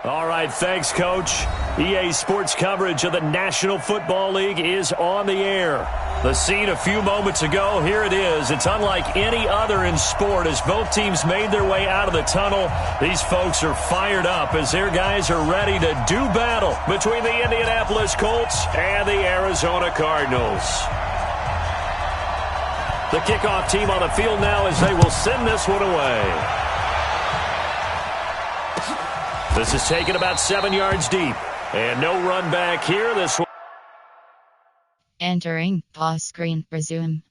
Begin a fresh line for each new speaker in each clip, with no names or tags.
All right, thanks, Coach. EA Sports coverage of the National Football League is on the air. The scene a few moments ago, here it is. It's unlike any other in sport as both teams made their way out of the tunnel. These folks are fired up as their guys are ready to do battle between the Indianapolis Colts and the Arizona Cardinals. The kickoff team on the field now as they will send this one away. This is taken about 7 yards deep. And no run back here. This one.
Entering pause screen. Resume.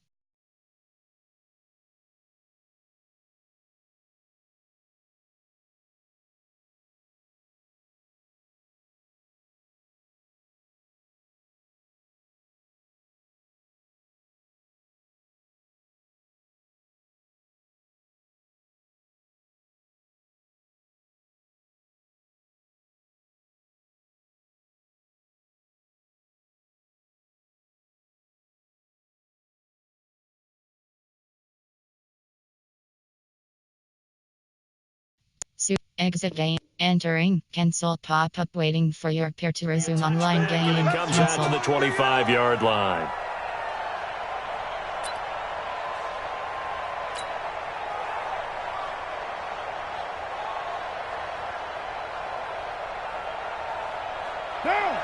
Exit game. Entering. Cancel pop-up waiting for your peer to resume online game.
It comes out to the 25-yard line.
Down.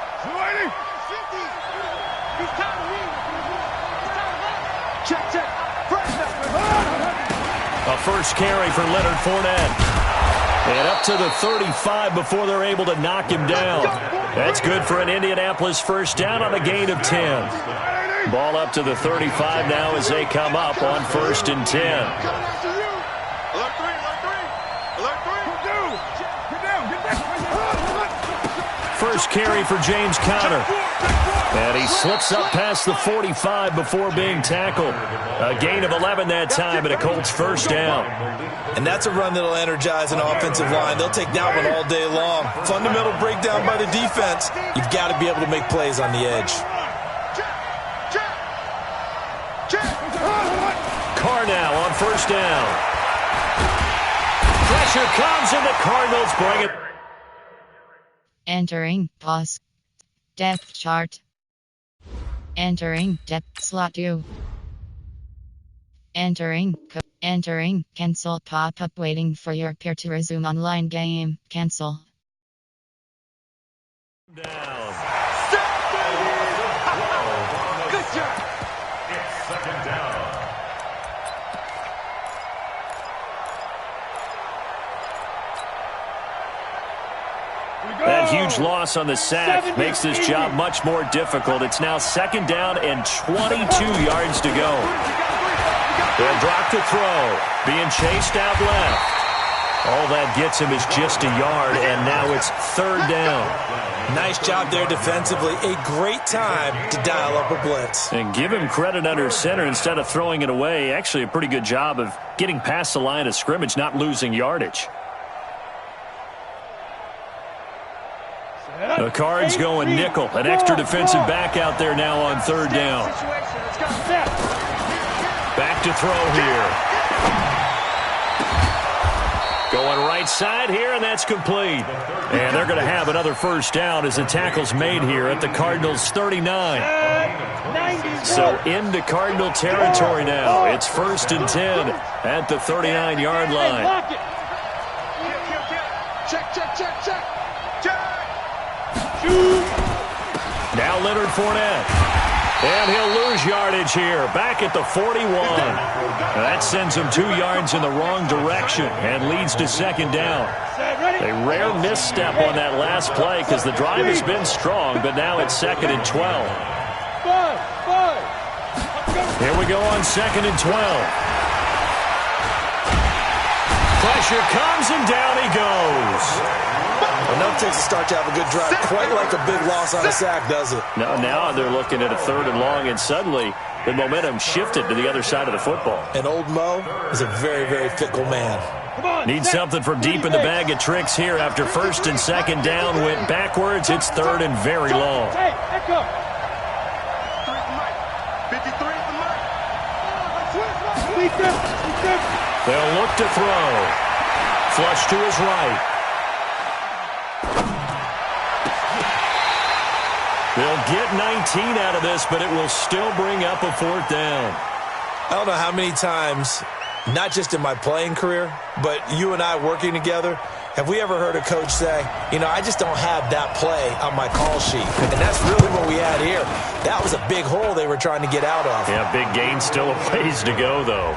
Check.
A first carry for Leonard Fournette. And up to the 35 before they're able to knock him down. That's good for an Indianapolis first down on a gain of 10. Ball up to the 35 now as they come up on 1st and 10. First carry for James Conner. And he slips up past the 45 before being tackled. A gain of 11 that time and a Colts first down.
And that's a run that'll energize an offensive line. They'll take that one all day long. Fundamental breakdown by the defense. You've got to be able to make plays on the edge.
Carr now on first down. Pressure comes and the Cardinals bring it.
Entering pause. Depth chart. Entering depth slot 2. Entering cancel pop-up waiting for your peer to resume online game. Cancel.
Down.
Good job.
It's 2nd down.
That huge loss on the sack makes this job much more difficult. It's now 2nd down and 22 yards to go. They'll drop to throw. Being chased out left. All that gets him is just a yard, and now it's 3rd down.
Nice job there defensively. A great time to dial up a blitz.
And give him credit under center instead of throwing it away. Actually, a pretty good job of getting past the line of scrimmage, not losing yardage. The Cards going nickel. An extra defensive back out there now on 3rd down. Back to throw here. Going right side here, and that's complete. And they're going to have another first down as the tackle's made here at the Cardinals' 39. So into Cardinal territory now. It's 1st and 10 at the 39-yard line.
Check.
Now Leonard Fournette. And he'll lose yardage here. Back at the 41. That sends him 2 yards in the wrong direction and leads to 2nd down. A rare misstep on that last play because the drive has been strong, but now it's 2nd and 12. Here we go on 2nd and 12. Pressure comes and down he goes.
Enough takes a start to have a good drive. Quite like a big loss on a sack, does it?
No, now they're looking at a 3rd and long, and suddenly the momentum shifted to the other side of the football.
And old Mo is a very, very fickle man.
Need something from deep in the bag of tricks here after 1st and 2nd down. Went backwards. It's 3rd and very long. They'll look to throw. Flush to his right. They'll get 19 out of this, but it will still bring up a fourth down.
I don't know how many times, not just in my playing career, but you and I working together, have we ever heard a coach say, I just don't have that play on my call sheet. And that's really what we had here. That was a big hole they were trying to get out of.
Yeah, big gain, still a ways to go, though.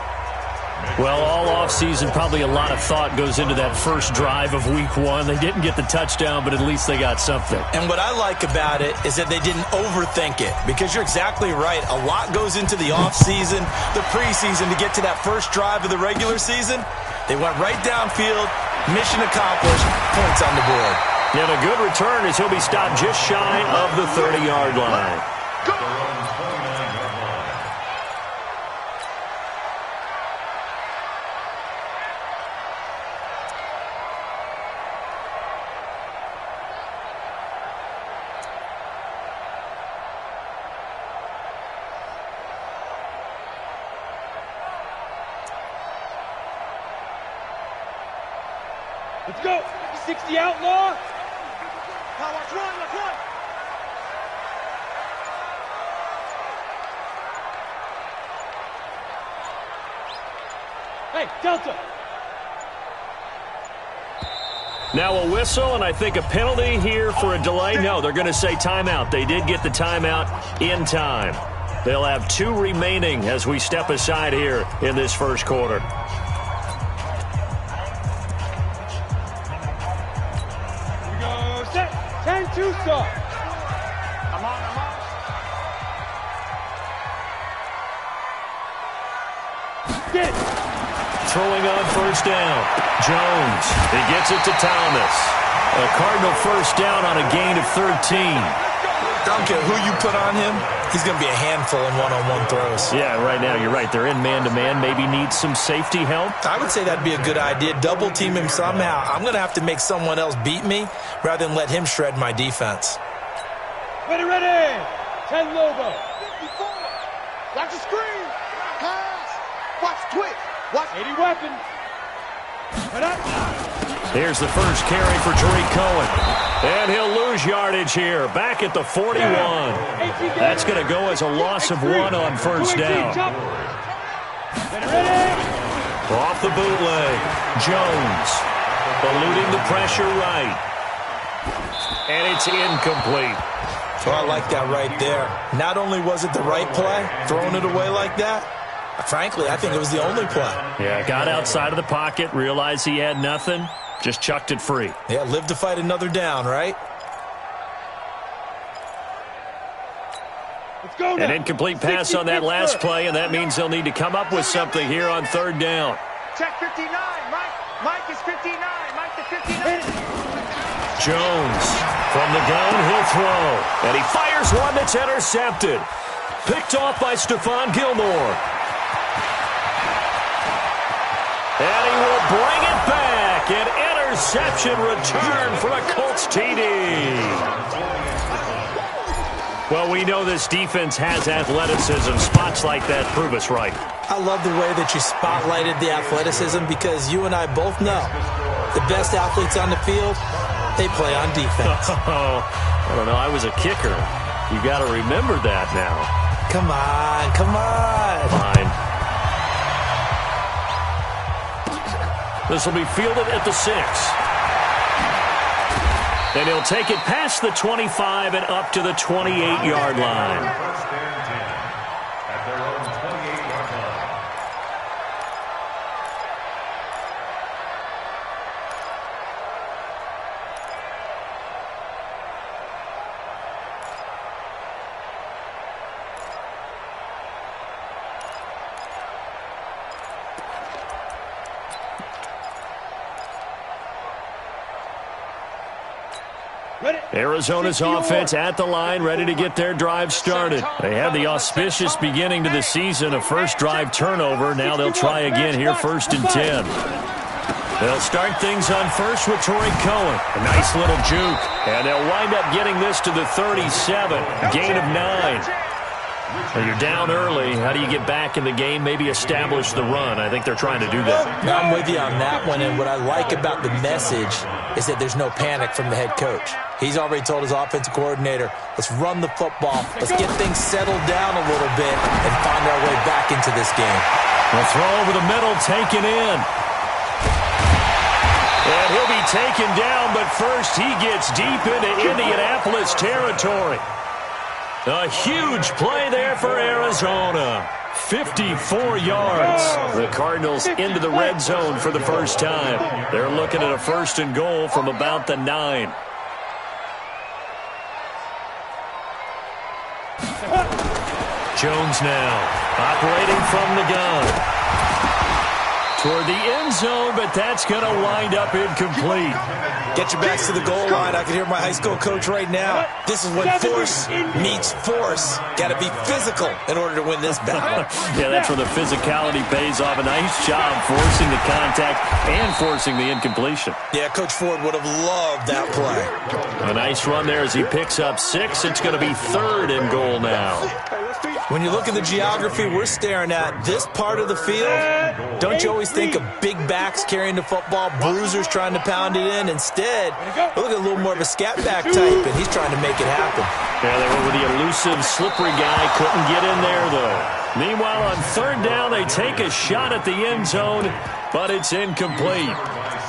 Well, all offseason, probably a lot of thought goes into that first drive of week one. They didn't get the touchdown, but at least they got something.
And what I like about it is that they didn't overthink it, because you're exactly right. A lot goes into the offseason, the preseason, to get to that first drive of the regular season. They went right downfield, mission accomplished, points on the board.
And a good return as he'll be stopped just shy of the 30-yard line.
Let's go. 60 outlaw. Now let's run. Let's run. Hey, Delta.
Now a whistle, and I think a penalty here for a delay. No, they're going to say timeout. They did get the timeout in time. They'll have 2 remaining as we step aside here in this first quarter.
Tucson. I'm on. Get it.
Throwing on first down. Jones. He gets it to Thomas. A Cardinal first down on a gain of 13.
I don't care who you put on him. He's going to be a handful in one-on-one throws.
Yeah, right now you're right. They're in man-to-man. Maybe need some safety help.
I would say that'd be a good idea. Double team him somehow. I'm going to have to make someone else beat me rather than let him shred my defense.
Ready. 10 Lobo. 54. Watch the screen. Pass. Watch twitch. Watch 80 weapons. Head up.
Here's the first carry for Tariq Cohen. And he'll lose yardage here. Back at the 41. That's going to go as a loss of 1 on first down.
Ready.
Off the bootleg. Jones. Eluding the pressure right. And it's incomplete.
Well, I like that right there. Not only was it the right play, throwing it away like that, frankly, I think it was the only play.
Yeah, got outside of the pocket, realized he had nothing, just chucked it free.
Yeah, live to fight another down, right?
Let's go now.
An incomplete pass on that last play, and that means they'll need to come up with something here on third down.
Check 59. Mike is 59. Mike to 59.
Jones from the gun, he'll throw. And he fires one that's intercepted. Picked off by Stephon Gilmore. And he will bring it back. An interception return for a Colts TD. Well, we know this defense has athleticism. Spots like that prove us right.
I love the way that you spotlighted the athleticism, because you and I both know the best athletes on the field, they play on defense.
I don't know. I was a kicker. You got to remember that now.
Come on.
Fine. This will be fielded at the 6. And he'll take it past the 25 and up to the 28-yard line.
First and 10 at their own 28-yard line.
Arizona's offense at the line, ready to get their drive started. They had the auspicious beginning to the season, a first drive turnover. Now they'll try again here, 1st and 10. They'll start things on first with Tariq Cohen. A nice little juke. And they'll wind up getting this to the 37. Gain of 9. Well, you're down early. How do you get back in the game? Maybe establish the run. I think they're trying to do that.
I'm with you on that one, and what I like about the message is that there's no panic from the head coach. He's already told his offensive coordinator, let's run the football. Let's get things settled down a little bit and find our way back into this game.
The throw over the middle taken in. And he'll be taken down, but first he gets deep into Indianapolis territory. A huge play there for Arizona. 54 yards. The Cardinals into the red zone for the first time. They're looking at a 1st and goal from about the 9. Jones now operating from the gun. Toward the end zone, but that's going to wind up incomplete.
Get your backs to the goal line. I can hear my high school coach right now. This is when force meets force. Got to be physical in order to win this battle.
Yeah, that's where the physicality pays off. A nice job forcing the contact and forcing the incompletion.
Yeah, Coach Ford would have loved that play.
A nice run there as he picks up 6. It's going to be 3rd and goal now.
When you look at the geography we're staring at, this part of the field, don't you always think of big backs carrying the football, bruisers trying to pound it in? Instead, look at a little more of a scat back type, and he's trying to make it happen.
Yeah, they were with the elusive, slippery guy. Couldn't get in there, though. Meanwhile, on 3rd down, they take a shot at the end zone, but it's incomplete.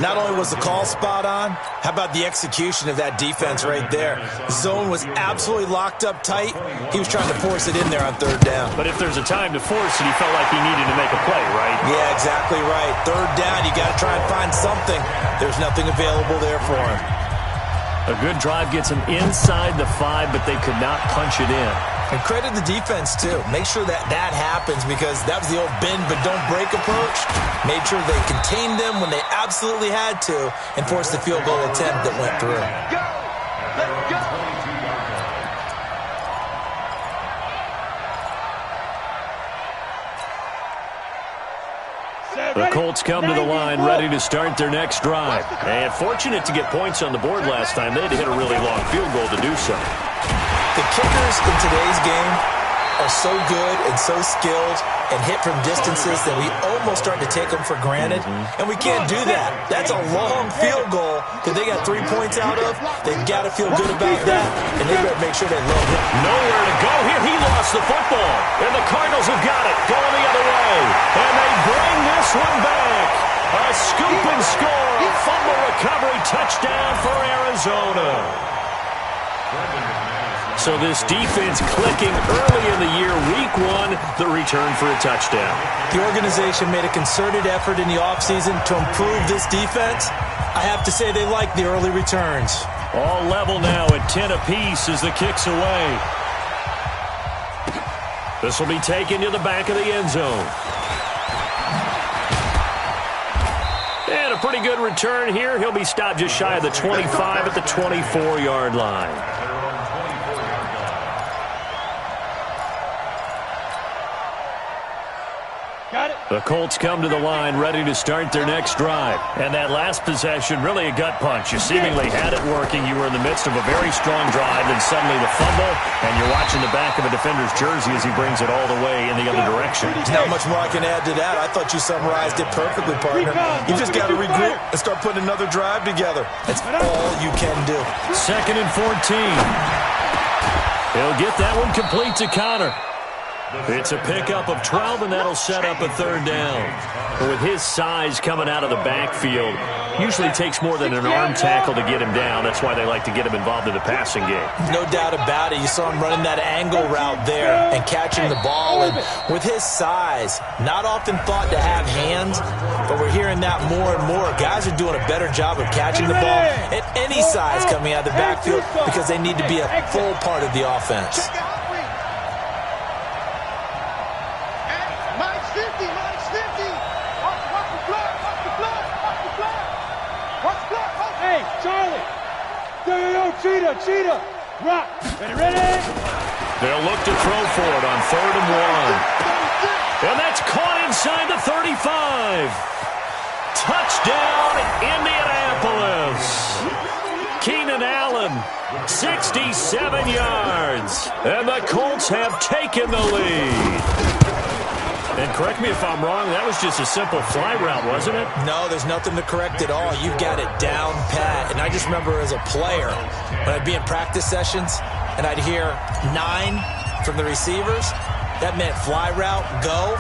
Not only was the call spot on, how about the execution of that defense right there? Zone was absolutely locked up tight. He was trying to force it in there on 3rd down.
But if there's a time to force it, he felt like he needed to make a play, right?
Yeah, exactly right. 3rd down, you got to try and find something. There's nothing available there for him.
A good drive gets him inside the 5, but they could not punch it in.
And credit the defense, too. Make sure that happens because that was the old bend but don't break approach. Made sure they contained them when they absolutely had to and forced the field goal attempt that went through.
Go! Let's go!
The Colts come to the line ready to start their next drive. And fortunate to get points on the board last time. They had to hit a really long field goal to do so.
The kickers in today's game are so good and so skilled and hit from distances that we almost start to take them for granted. And we can't do that. That's a long field goal that they got 3 points out of. They've got to feel good about that, and they better make sure they load him.
Nowhere to go here. He lost the football. And the Cardinals have got it. Going the other way. And they bring this one back. A scoop and score. A fumble recovery touchdown for Arizona. So this defense clicking early in the year, week 1, the return for a touchdown.
The organization made a concerted effort in the offseason to improve this defense. I have to say they like the early returns.
All level now at 10 apiece as the kick's away. This will be taken to the back of the end zone. And a pretty good return here. He'll be stopped just shy of the 25 at the 24-yard line. The Colts come to the line ready to start their next drive. And that last possession, really a gut punch. You seemingly had it working. You were in the midst of a very strong drive, then suddenly the fumble, and you're watching the back of a defender's jersey as he brings it all the way in the other direction.
There's not much more I can add to that. I thought you summarized it perfectly, partner. You just got to regroup and start putting another drive together. That's all you can do.
2nd and 14. He'll get that one complete to Connor. It's a pickup of 12, and that'll set up a 3rd down. But with his size coming out of the backfield, usually takes more than an arm tackle to get him down. That's why they like to get him involved in the passing game.
No doubt about it. You saw him running that angle route there and catching the ball. And with his size, not often thought to have hands, but we're hearing that more and more. Guys are doing a better job of catching the ball at any size coming out of the backfield because they need to be a full part of the offense.
Cheetah, rock, ready?
They'll look to throw for it on 3rd and 1. And that's caught inside the 35. Touchdown, Indianapolis. Keenan Allen, 67 yards. And the Colts have taken the lead. And correct me if I'm wrong, that was just a simple fly route, wasn't it?
No, there's nothing to correct at all. You've got it down pat. And I just remember as a player, when I'd be in practice sessions and I'd hear 9 from the receivers, that meant fly route, go,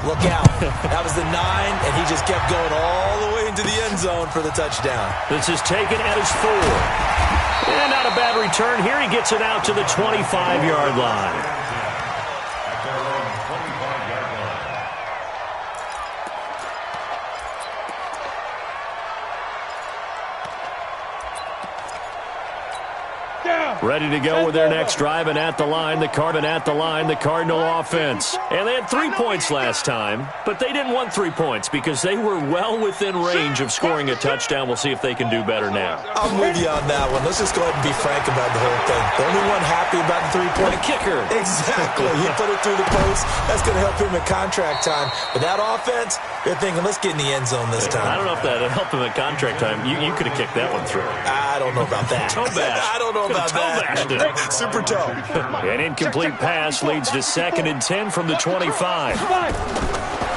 look out. That was the 9, and he just kept going all the way into the end zone for the touchdown.
This is taken at his 4. And not a bad return here. He gets it out to the 25-yard line. Ready to go with their next drive, and at the line, the Cardinal offense. And they had 3 points last time, but they didn't want 3 points because they were well within range of scoring a touchdown. We'll see if they can do better now.
I'm with you on that one. Let's just go ahead and be frank about the whole thing. The only one happy about the 3-point
kicker.
Exactly. He put it through the post. That's going to help him in contract time. But that offense, they're thinking, let's get in the end zone this time.
I don't know if that helped him at contract time. You could have kicked that one through.
I don't know about that.
Toe bash.
I don't know about that. Super toe.
An incomplete pass leads to 2nd and 10 from the 25.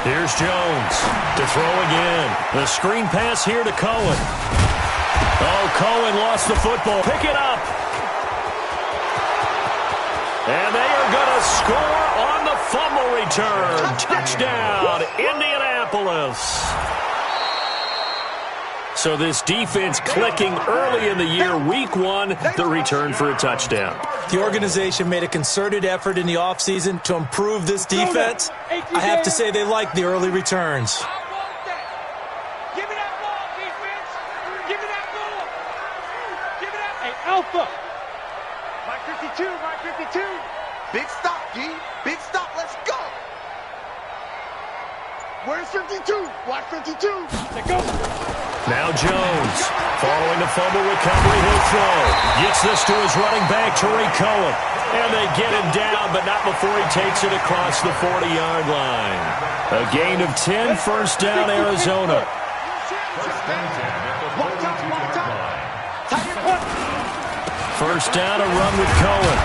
Here's Jones to throw again. The screen pass here to Cohen. Oh, Cohen lost the football. Pick it up. And they are going to score on the fumble return. Touchdown, Indianapolis. So this defense clicking early in the year, week 1, the return for a touchdown.
The organization made a concerted effort in the offseason to improve this defense. I have to say they like the early returns.
Give me that ball, defense. Give me that ball. Give me that. Hey, Alpha. Mike 52. Big stop, D. Big stop. Let's go. Where's 52? Watch 52. Let's go.
Now Jones, following the fumble recovery, he'll throw. Gets this to his running back, Tariq Cohen. And they get him down, but not before he takes it across the 40-yard line. A gain of 10, first down, Arizona. First down, a run with Cohen.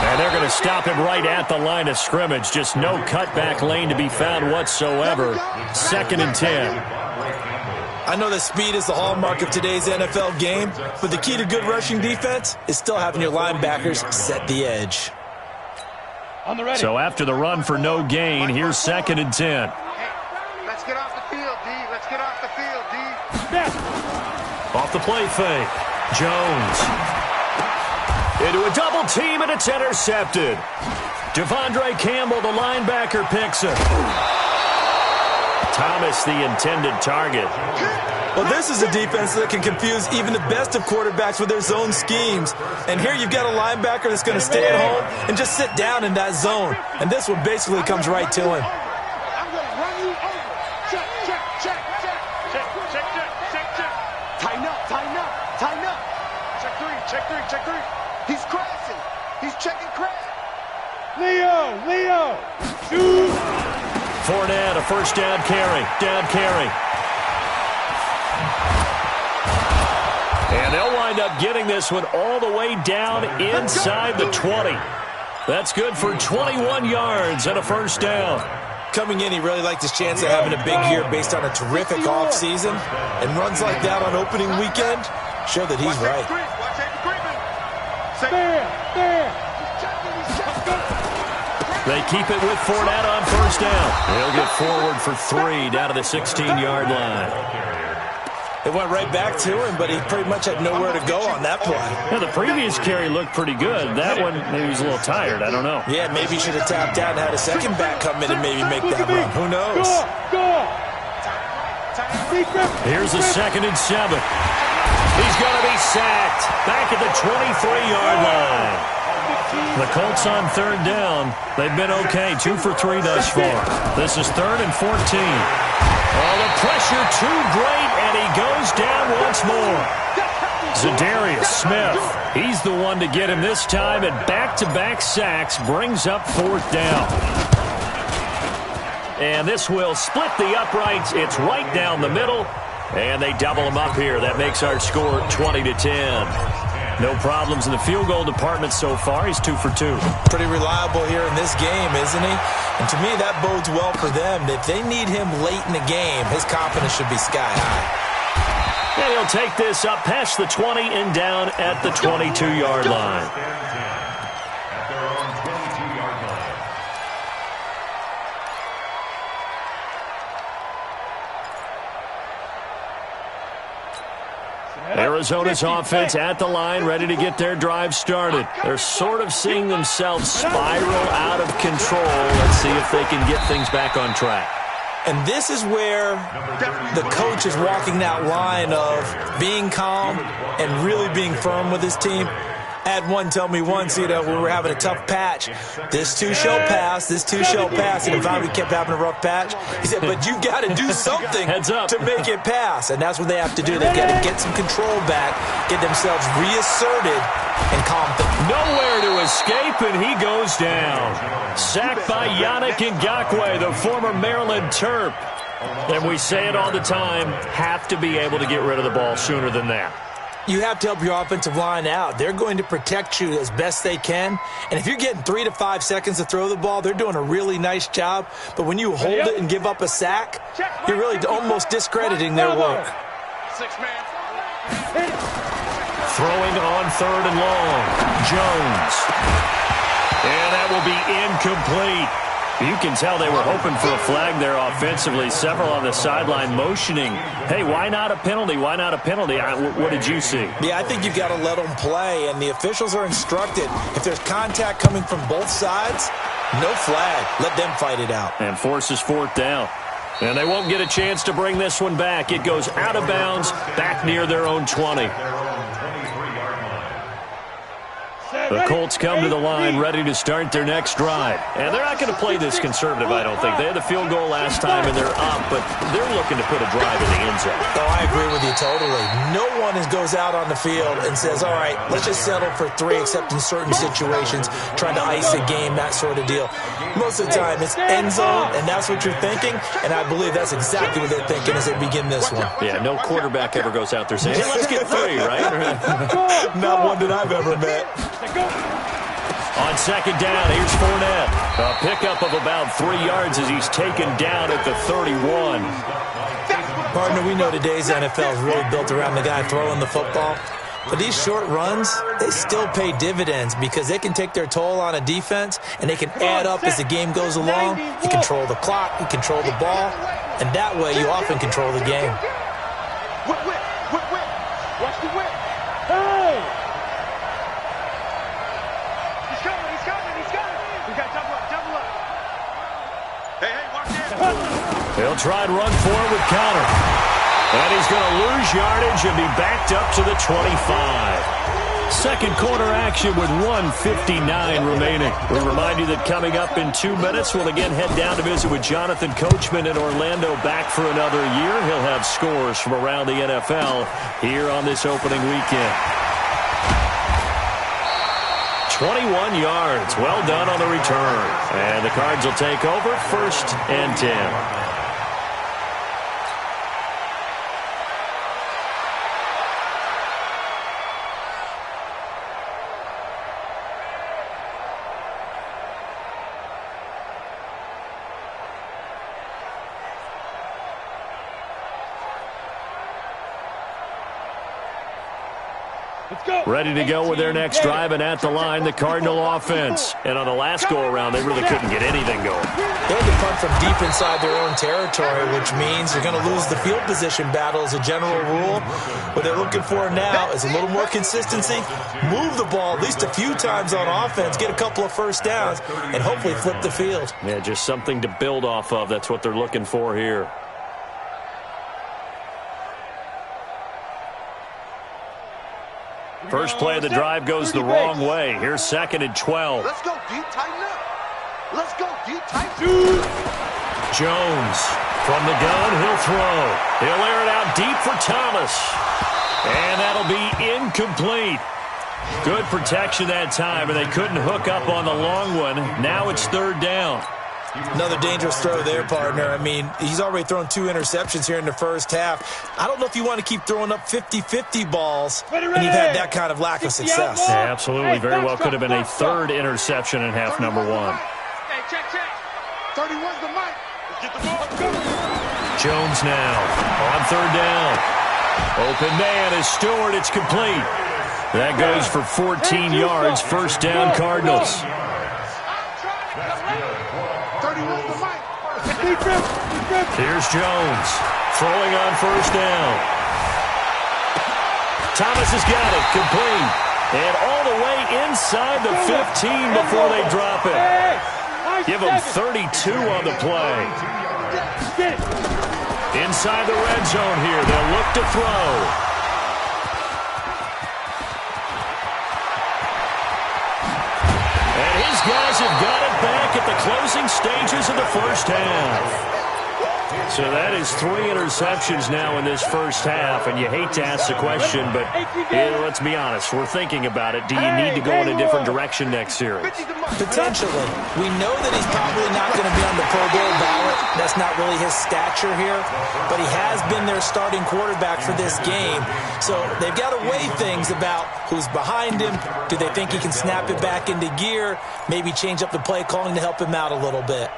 And they're going to stop him right at the line of scrimmage. Just no cutback lane to be found whatsoever. 2nd and 10.
I know that speed is the hallmark of today's NFL game, but the key to good rushing defense is still having your linebackers set the edge.
So after the run for no gain, here's 2nd and 10.
Hey, let's get off the field, D. Let's get off the field, D.
Off the play fake. Jones. Into a double team, and it's intercepted. Devondre Campbell, the linebacker, picks it. Thomas, the intended target.
Well, this is a defense that can confuse even the best of quarterbacks with their zone schemes. And here you've got a linebacker that's going to stay at home and just sit down in that zone. And this one basically comes right to him.
I'm going to run you over. Check. Tighten up. Check 3. He's crashing. He's checking crash. Leo. Shoot.
Fournette, a first down carry. And they'll wind up getting this one all the way down inside the 20. That's good for 21 yards and a first down.
Coming in, he really liked his chance of having a big year based on a terrific offseason. And runs like that on opening weekend show that he's right.
They keep it with Fournette on first down. He'll get forward for 3 down to the 16-yard line.
It went right back to him, but he pretty much had nowhere to go on that play.
Yeah, the previous carry looked pretty good. That one, maybe he was a little tired. I don't know.
Yeah, maybe he should have tapped out and had a second back come in and maybe make that run. Who knows?
Here's a 2nd and 7. He's going to be sacked back at the 23-yard line. The Colts on 3rd down. They've been okay, 2 for 3 thus far. This is 3rd and 14. Oh, the pressure too great, and he goes down once more. Zadarius Smith, he's the one to get him this time, and back-to-back sacks brings up 4th down. And this will split the uprights. It's right down the middle, and they double him up here. That makes our score 20-10. No problems in the field goal department so far. He's 2 for 2.
Pretty reliable here in this game, isn't he? And to me, that bodes well for them. If they need him late in the game, his confidence should be sky high.
And he'll take this up past the 20 and down at the 22-yard line.
At their own 22-yard line.
Arizona's offense at the line, ready to get their drive started. They're sort of seeing themselves spiral out of control. Let's see if they can get things back on track.
And this is where the coach is walking that line of being calm and really being firm with his team. I had one tell me once, when we were having a tough patch, this too shall pass, this too shall pass. And finally we kept having a rough patch. He said, but you got to do something to make it pass. And that's what they have to do. They've got to get some control back, get themselves reasserted, and calm things.
Nowhere to escape, and he goes down. Sacked by Yannick Ngakoue, the former Maryland Terp. And we say it all the time, have to be able to get rid of the ball sooner than that.
You have to help your offensive line out. They're going to protect you as best they can. And if you're getting 3 to 5 seconds to throw the ball, they're doing a really nice job. But when you hold it and give up a sack, you're really almost discrediting their work.
Throwing on 3rd and long. Jones. And that will be incomplete. You can tell they were hoping for a flag there offensively. Several on the sideline motioning, hey, why not a penalty? Why not a penalty? What did you see?
Yeah, I think you've got to let them play, and the officials are instructed. If there's contact coming from both sides, no flag. Let them fight it out.
And forces 4th down. And they won't get a chance to bring this one back. It goes out of bounds, back near their own 20. The Colts come to the line ready to start their next drive. And they're not going to play this conservative, I don't think. They had the field goal last time, and they're up, but they're looking to put a drive in the end zone.
Oh, I agree with you totally. No one goes out on the field and says, all right, let's just settle for 3, except in certain situations, trying to ice a game, that sort of deal. Most of the time, it's end zone, and that's what you're thinking, and I believe that's exactly what they're thinking as they begin this one.
Yeah, no quarterback ever goes out there saying, hey, let's get 3, right?
Not one that I've ever met.
On 2nd down, here's Fournette. A pickup of about 3 yards as he's taken down at the 31.
Partner, we know today's NFL is really built around the guy throwing the football. But these short runs, they still pay dividends because they can take their toll on a defense and they can add up as the game goes along. You control the clock, you control the ball, and that way you often control the game.
Whip. Watch the whip. Hey! He's coming. We got double up. Hey, watch this.
He'll try and run forward with Connor. And he's going to lose yardage and be backed up to the 25. Second quarter action with 1:59 remaining. We remind you that coming up in 2 minutes, we'll again head down to visit with Jonathan Coachman in Orlando, back for another year. He'll have scores from around the NFL here on this opening weekend. 21 yards. Well done on the return. And the Cards will take over 1st and 10. Ready to go with their next drive, and at the line, the Cardinal offense. And on the last go-around, they really couldn't get anything going.
They had to punt from deep inside their own territory, which means you're going to lose the field position battle as a general rule. What they're looking for now is a little more consistency, move the ball at least a few times on offense, get a couple of first downs, and hopefully flip the field.
Yeah, just something to build off of. That's what they're looking for here. First play of the drive goes the wrong way. Here's 2nd and 12.
Let's go deep, tighten up. Let's go deep, tighten up.
Jones from the gun, he'll throw. He'll air it out deep for Thomas. And that'll be incomplete. Good protection that time, and they couldn't hook up on the long one. Now it's 3rd down.
Another dangerous throw there, partner. I mean, he's already thrown 2 interceptions here in the first half. I don't know if you want to keep throwing up 50-50 balls when you've had that kind of lack of success.
Yeah, absolutely. Very well could have been a 3rd interception in half number 1.
Hey, check. 31's the mic. Get the ball.
Jones now on 3rd down. Open man is Stewart. It's complete. That goes for 14 yards. First down, Cardinals. Here's Jones throwing on first down. Thomas has got it, complete. And all the way inside the 15 before they drop it. Give them 32 on the play. Inside the red zone here, they'll look to throw. And his guys have got it back at the closing stages of the first half. So that is 3 interceptions now in this first half, and you hate to ask the question, but let's be honest, we're thinking about it. Do you need to go in a different direction next series?
Potentially. We know that he's probably not going to be on the Pro Bowl ballot. That's not really his stature here, but he has been their starting quarterback for this game. So they've got to weigh things about who's behind him. Do they think he can snap it back into gear? Maybe change up the play calling to help him out a little bit.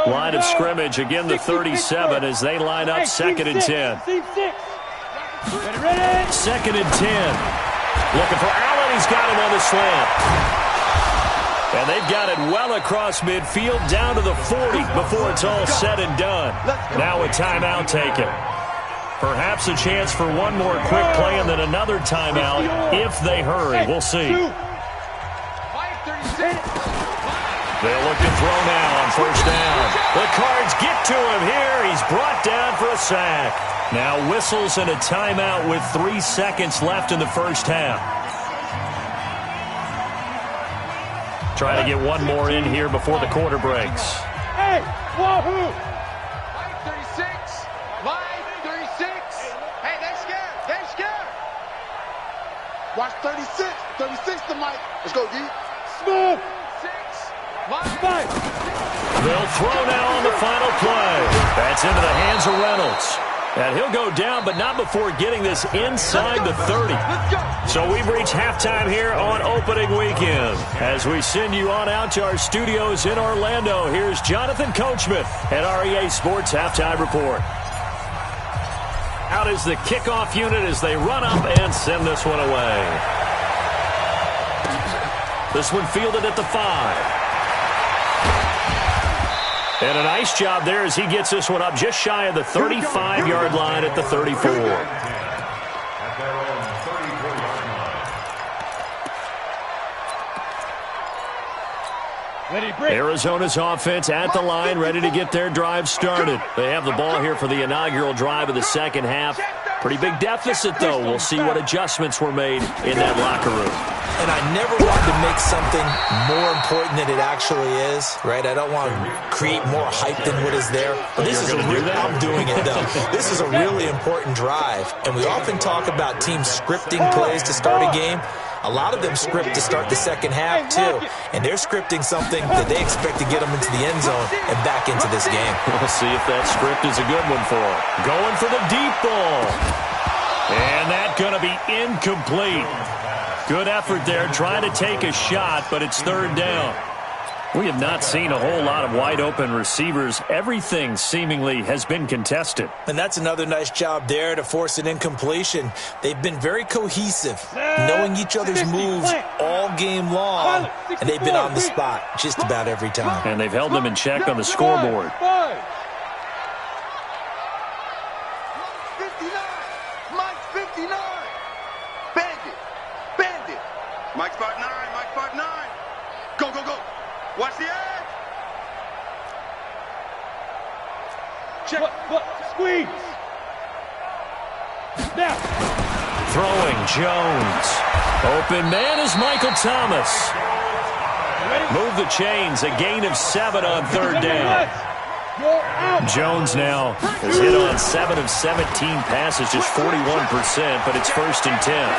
Line of scrimmage, again the 37 as they line up 2nd and 10. 2nd and 10. Looking for Allen. He's got him on the slant. And they've got it well across midfield down to the 40 before it's all said and done. Now a timeout taken. Perhaps a chance for one more quick play and then another timeout if they hurry. We'll see. They'll look to throw now on first down. The Cards get to him here. He's brought down for a sack. Now whistles and a timeout with 3 seconds left in the first half. Try to get one more in here before the quarter breaks.
Hey, wahoo! Line 36. Line 36. Hey, they're scared. They're scared. Watch 36. 36 the mic. Let's go, D. Smooth.
They'll throw now on the final play. That's into the hands of Reynolds. And he'll go down, but not before getting this inside the 30. So we've reached halftime here on opening weekend. As we send you on out to our studios in Orlando, here's Jonathan Coachman at REA Sports Halftime Report. Out is the kickoff unit as they run up and send this one away. This one fielded at the 5. And a nice job there as he gets this one up just shy of the 35-yard line at the 34. Arizona's offense at the line, ready to get their drive started. They have the ball here for the inaugural drive of the second half. Pretty big deficit, though. We'll see what adjustments were made in that locker room.
And I never want to make something more important than it actually is, right? I don't want to create more hype than what is there. But this is I'm doing it, though. This is a really important drive. And we often talk about teams scripting plays to start a game. A lot of them script to start the second half, too. And they're scripting something that they expect to get them into the end zone and back into this game.
We'll see if that script is a good one for them. Going for the deep ball. And that's going to be incomplete. Good effort there, trying to take a shot, but it's 3rd down. We have not seen a whole lot of wide-open receivers. Everything seemingly has been contested.
And that's another nice job there to force an incompletion. They've been very cohesive, knowing each other's moves all game long, and they've been on the spot just about every time.
And they've held them in check on the scoreboard.
59. Mike 59. Bandit. Bandit. Mike spot 9. Mike spot 9. Go, go, go. Watch the edge. Check. What? Squeeze. Now.
Throwing Jones. Open man is Michael Thomas. Move the chains. A gain of 7 on 3rd down. Jones now has hit on 7 of 17 passes, just 41%, but it's 1st and 10.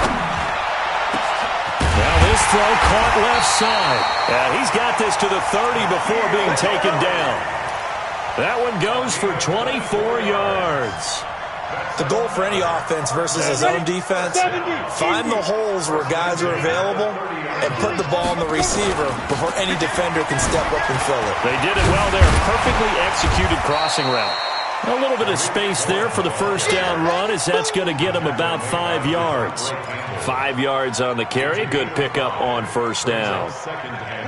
Now this throw caught left side. He's got this to the 30 before being taken down. That one goes for 24 yards.
The goal for any offense versus a zone defense, find the holes where guys are available and put the ball on the receiver before any defender can step up and fill it.
They did it well there. Perfectly executed crossing route. A little bit of space there for the first down run, as that's going to get him about 5 yards. 5 yards on the carry. Good pickup on first down.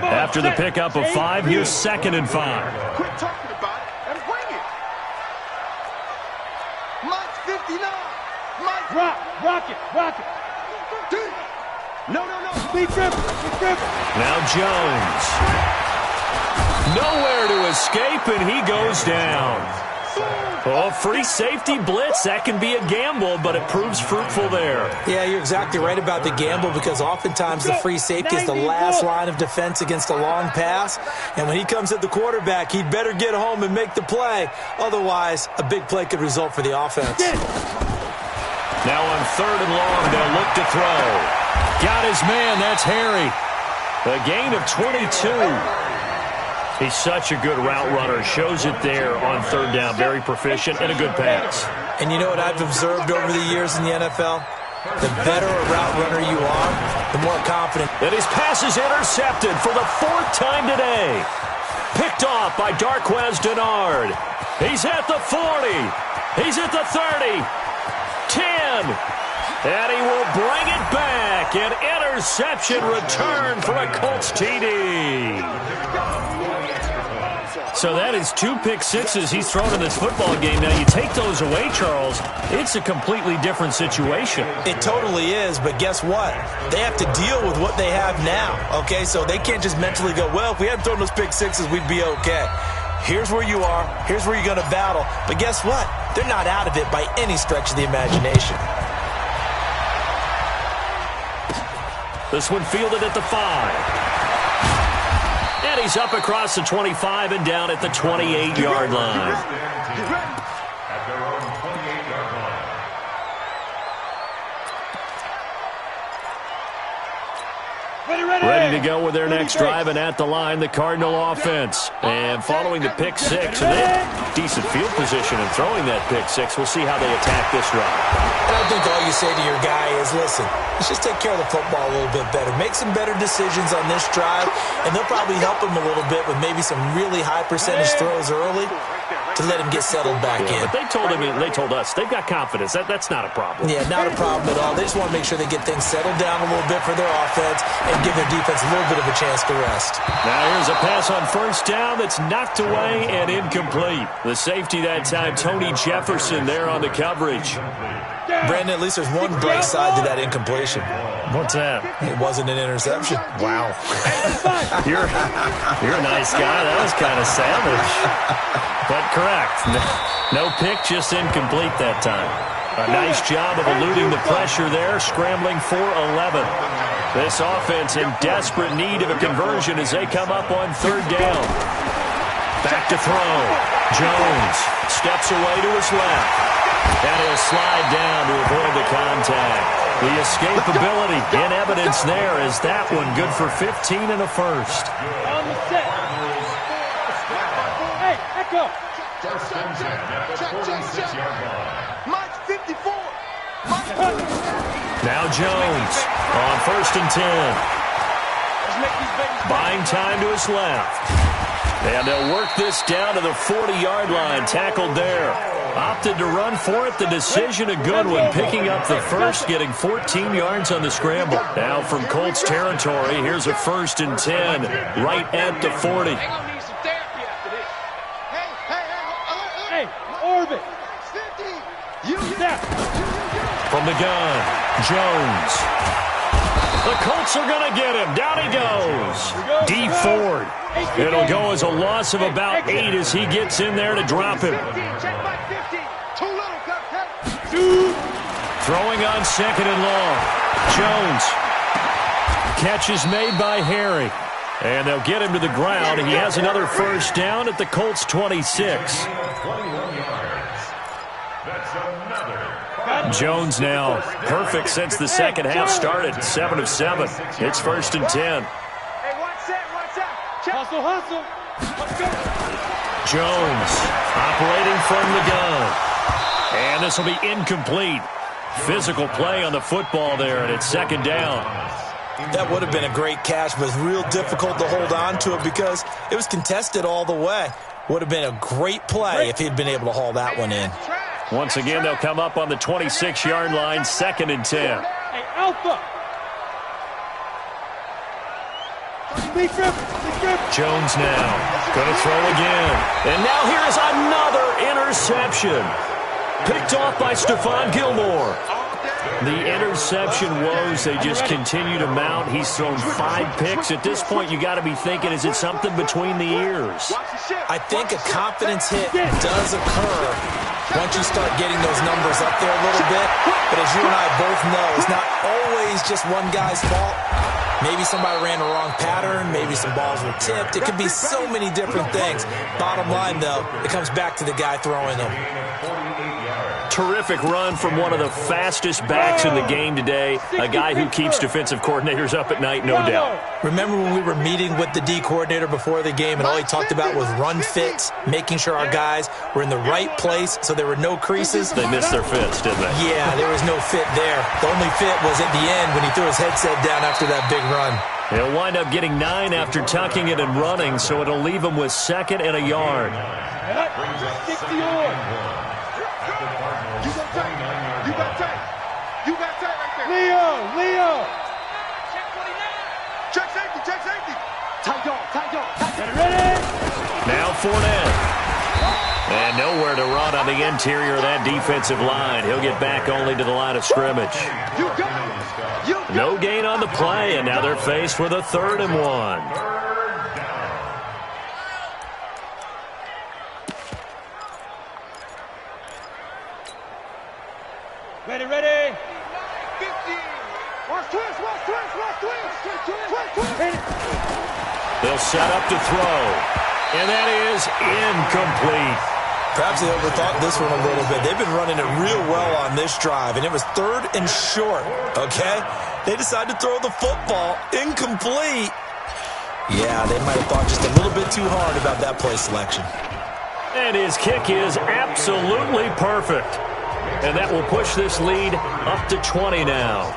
After the pickup of 5, here's 2nd and 5.
Quit talking about it and bring it. Mike's 59. Mike.
Rock it.
No.
Be dribble.
Now Jones. Nowhere to escape, and he goes down. Oh, free safety blitz. That can be a gamble, but it proves fruitful there.
Yeah, you're exactly right about the gamble, because oftentimes the free safety is the last line of defense against a long pass. And when he comes at the quarterback, he'd better get home and make the play. Otherwise, a big play could result for the offense.
Now on 3rd and long, they'll look to throw. Got his man. That's Harry. A gain of 22. He's such a good route runner. Shows it there on 3rd down. Very proficient and a good pass.
And you know what I've observed over the years in the NFL? The better a route runner you are, the more confident.
And his pass is intercepted for the 4th time today. Picked off by Darquez Denard. He's at the 40. He's at the 30. 10. And he will bring it back. An interception return for a Colts TD. So that is 2 pick sixes he's thrown in this football game. Now, you take those away, Charles, it's a completely different situation.
It totally is, but guess what? They have to deal with what they have now, okay? So they can't just mentally go, well, if we hadn't thrown those pick sixes, we'd be okay. Here's where you are. Here's where you're going to battle. But guess what? They're not out of it by any stretch of the imagination.
This one fielded at the 5. And he's up across the 25 and down at the 28-yard line.
At their own 28-yard line.
Ready to go with their next drive, and at the line, the Cardinal offense. And following the pick 6, and then decent field position and throwing that pick 6. We'll see how they attack this drive.
And I think all you say to your guy is, listen, let's just take care of the football a little bit better. Make some better decisions on this drive, and they'll probably help him a little bit with maybe some really high percentage throws early to let him get settled back in.
But they told us, they've got confidence. That's not a problem.
Yeah, not a problem at all. They just want to make sure they get things settled down a little bit for their offense and give their defense a little bit of a chance to rest.
Now here's a pass on first down that's knocked away and incomplete. The safety that time, Tony Jefferson, there on the coverage.
Brandon, at least there's one bright side to that incompletion.
What's that?
It wasn't an interception.
Wow. You're a nice guy. That was kind of savage. But correct. No pick, just incomplete that time. A nice job of eluding the pressure there, scrambling for 11. This offense in desperate need of a conversion as they come up on 3rd down. Back to throw. Jones steps away to his left. And he'll slide down to avoid the contact. The escapability in evidence there is that one good for 15 and a first.
On the set. Hey, echo.
First and 10 at the 46-yard line.
Mike's 54.
Now Jones on 1st and 10. Buying time to his left. And they'll work this down to the 40-yard line. Tackled there. Opted to run for it. The decision a good one. Picking up the first, getting 14 yards on the scramble. Now from Colts territory, here's a 1st and 10 right at the 40.
Hey, orbit.
From the gun, Jones. The Colts are going to get him. Down he goes. D Ford. It'll go as a loss of about 8 as he gets in there to drop him. Throwing on 2nd and long. Jones. Catch is made by Harry. And they'll get him to the ground. He has another first down at the Colts 26.
21 yards. That's another.
Jones now perfect since the second half started. 7 of 7. It's 1st and 10.
Hey, watch that. Hustle, hustle. Let's go.
Jones operating from the gun. And this will be incomplete. Physical play on the football there, and it's 2nd down.
That would have been a great catch, but it's real difficult to hold on to it because it was contested all the way. Would have been a great play if he'd been able to haul that one in.
Once again, they'll come up on the 26-yard line, 2nd and 10.
Hey, Alpha.
Jones now going to throw again. And now here's another interception. Picked off by Stephon Gilmore. The interception woes, they just continue to mount. He's thrown 5 picks. At this point, you got to be thinking, is it something between the ears?
I think a confidence hit does occur once you start getting those numbers up there a little bit. But as you and I both know, it's not always just one guy's fault. Maybe somebody ran the wrong pattern. Maybe some balls were tipped. It could be so many different things. Bottom line, though, it comes back to the guy throwing them.
Terrific run from one of the fastest backs in the game today. A guy who keeps defensive coordinators up at night, no doubt.
Remember when we were meeting with the D coordinator before the game and all he talked about was run fits, making sure our guys were in the right place so there were no creases?
They missed their fits, didn't they?
Yeah, there was no fit there. The only fit was at the end when he threw his headset down after that big run.
He'll wind up getting 9 after tucking it and running, so it'll leave him with 2nd and a yard.
60 on.
You got tight right there.
Leo.
Check safety.
Tight dog. Ready?
Now Fournette. And nowhere to run on the interior of that defensive line. He'll get back only to the line of scrimmage. No gain on the play, and now they're faced with a 3rd and 1.
Ready.
50. Watch twist.
They'll set up to throw. And that is incomplete.
Perhaps they overthought this one a little bit. They've been running it real well on this drive, and it was 3rd and short, okay? They decided to throw the football incomplete. Yeah, they might have thought just a little bit too hard about that play selection.
And his kick is absolutely perfect. And that will push this lead up to 20 now.